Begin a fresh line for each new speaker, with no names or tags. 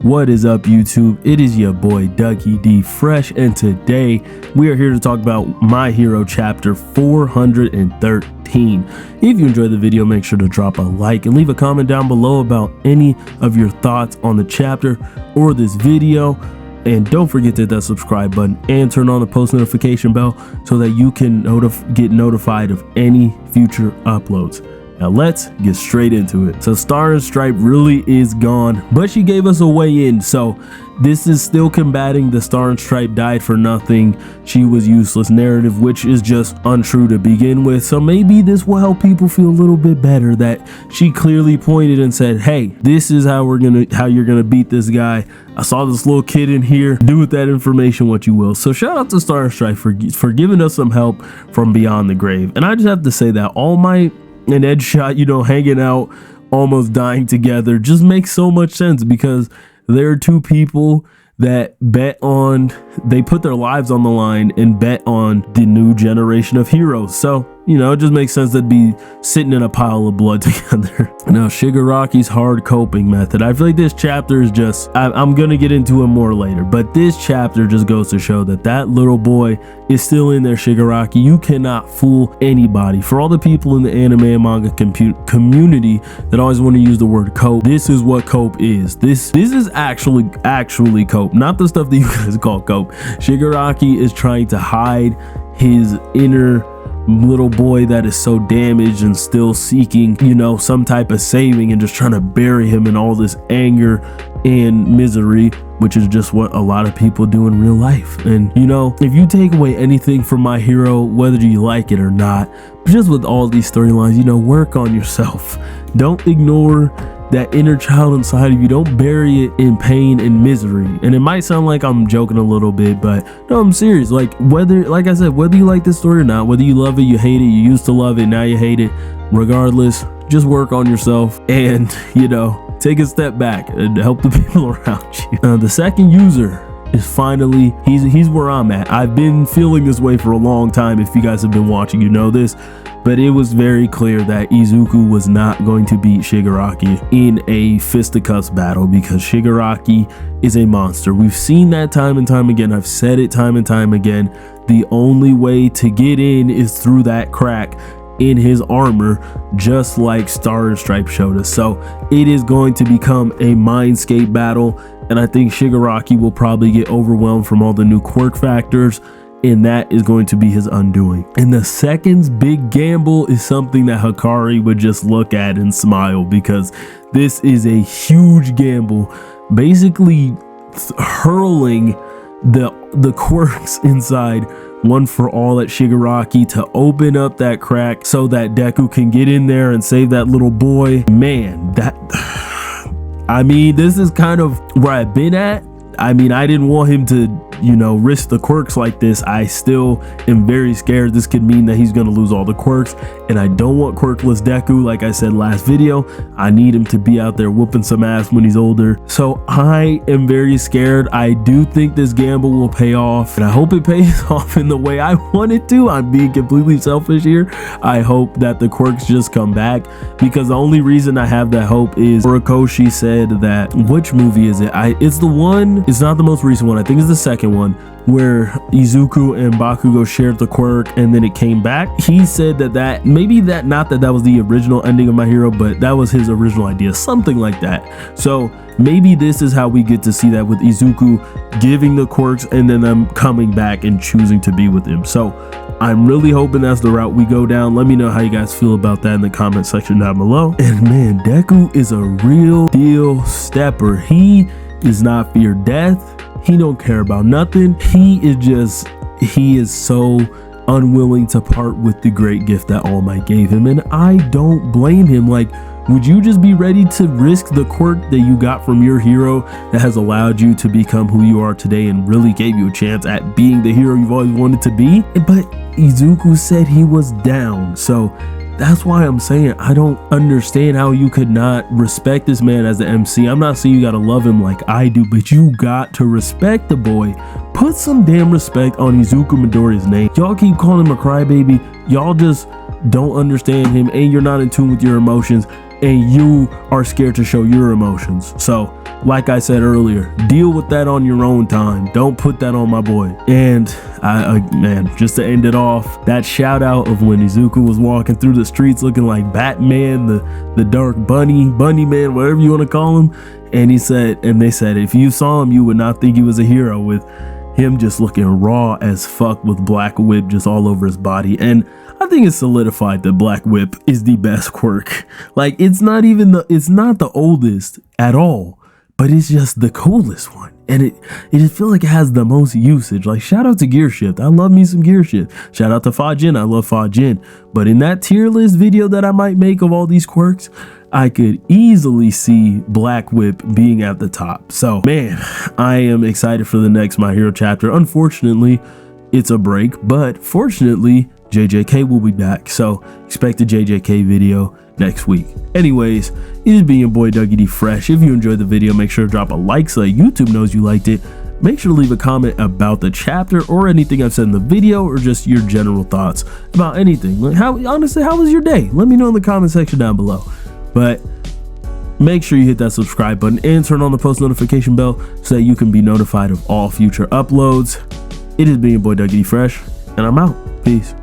What is up, YouTube? It is your boy Dougie D Fresh, and today we are here to talk about My Hero chapter 413. If you enjoyed the video, make sure to drop a like and leave a comment down below about any of your thoughts on the chapter or this video. And don't forget to hit that subscribe button and turn on the post notification bell so that you can get notified of any future uploads. Now let's get straight into it. So Star and Stripe really is gone, but she gave us a way in. So this is still combating the Star and Stripe died for nothing, she was useless narrative, which is just untrue to begin with. So maybe this will help people feel a little bit better that she clearly pointed and said, hey, this is how you're gonna beat this guy. I saw this little kid in here. Do with that information what you will. So shout out to Star and Stripe for giving us some help from beyond the grave. And I just have to say that All Might and Deadshot, hanging out, almost dying together, just makes so much sense because they're two people that they put their lives on the line and bet on the new generation of heroes. So, it just makes sense they'd be sitting in a pile of blood together. Now, Shigaraki's hard coping method. I feel like this chapter is just, I'm going to get into it more later, but this chapter just goes to show that little boy is still in there, Shigaraki. You cannot fool anybody. For all the people in the anime and manga community that always want to use the word cope, this is what cope is. This is actually cope, not the stuff that you guys call cope. Shigaraki is trying to hide his inner little boy that is so damaged and still seeking, some type of saving, and just trying to bury him in all this anger and misery, which is just what a lot of people do in real life. And if you take away anything from My Hero, whether you like it or not, just with all these storylines, work on yourself. Don't ignore that inner child inside of you. Don't bury it in pain and misery. And it might sound like I'm joking a little bit, but no, I'm serious. Like I said, whether you like this story or not, whether you love it, you hate it, you used to love it, now you hate it, regardless, just work on yourself and, take a step back and help the people around you. The second user is finally, he's where I'm at. I've been feeling this way for a long time. If you guys have been watching, you know this. But it was very clear that Izuku was not going to beat Shigaraki in a fisticuffs battle because Shigaraki is a monster. We've seen that time and time again. I've said it time and time again. The only way to get in is through that crack in his armor, just like Star and Stripe showed us. So it is going to become a mindscape battle, and I think Shigaraki will probably get overwhelmed from all the new quirk factors, and that is going to be his undoing. And the second big gamble is something that Hikari would just look at and smile, because this is a huge gamble, basically hurling the quirks inside One For All at Shigaraki to open up that crack so that Deku can get in there and save that little boy. Man, this is kind of where I've been at. I didn't want him to, risk the quirks like this. I still am very scared this could mean that he's going to lose all the quirks, and I don't want quirkless Deku. Like I said last video, I need him to be out there whooping some ass when he's older. So I am very scared. I do think this gamble will pay off, and I hope it pays off in the way I want it to. I'm being completely selfish here. I hope that the quirks just come back, because the only reason I have that hope is Horikoshi said that, which movie is it? It's the one, it's not the most recent one, I think it's the second one, where Izuku and Bakugo shared the quirk and then it came back. He said that not that was the original ending of My Hero, but that was his original idea, something like that. So maybe this is how we get to see that, with Izuku giving the quirks and then them coming back and choosing to be with him. So I'm really hoping that's the route we go down. Let me know how you guys feel about that in the comment section down below. And man, Deku is a real deal stepper. He does not fear death. He don't care about nothing. He is so unwilling to part with the great gift that All Might gave him, and I don't blame him. Like, would you just be ready to risk the quirk that you got from your hero that has allowed you to become who you are today and really gave you a chance at being the hero you've always wanted to be? But Izuku said he was down, so that's why I'm saying I don't understand how you could not respect this man as the MC. I'm not saying you gotta love him like I do, but you got to respect the boy. Put some damn respect on Izuku Midoriya's name. Y'all keep calling him a crybaby. Y'all just don't understand him, and you're not in tune with your emotions, and you are scared to show your emotions. So like I said earlier, deal with that on your own time. Don't put that on my boy. And man, just to end it off, that shout out of when Izuku was walking through the streets looking like Batman, the dark bunny man, whatever you want to call him. And they said, if you saw him, you would not think he was a hero, with him just looking raw as fuck with Black Whip just all over his body. And I think it's solidified that Black Whip is the best quirk. Like, it's not the oldest at all, but it's just the coolest one. And it just feels like it has the most usage. Like, shout out to Gear Shift. I love me some Gear Shift. Shout out to Fajin. I love Fajin. But in that tier list video that I might make of all these quirks, I could easily see Black Whip being at the top. So, man, I am excited for the next My Hero chapter. Unfortunately, it's a break, but fortunately, JJK will be back. So, expect a JJK video next week. Anyways, it has been your boy Dougie D Fresh. If you enjoyed the video, make sure to drop a like so that YouTube knows you liked it. Make sure to leave a comment about the chapter or anything I've said in the video, or just your general thoughts about anything. Like, honestly, how was your day? Let me know in the comment section down below. But make sure you hit that subscribe button and turn on the post notification bell so that you can be notified of all future uploads. It has been your boy Dougie D Fresh, and I'm out. Peace.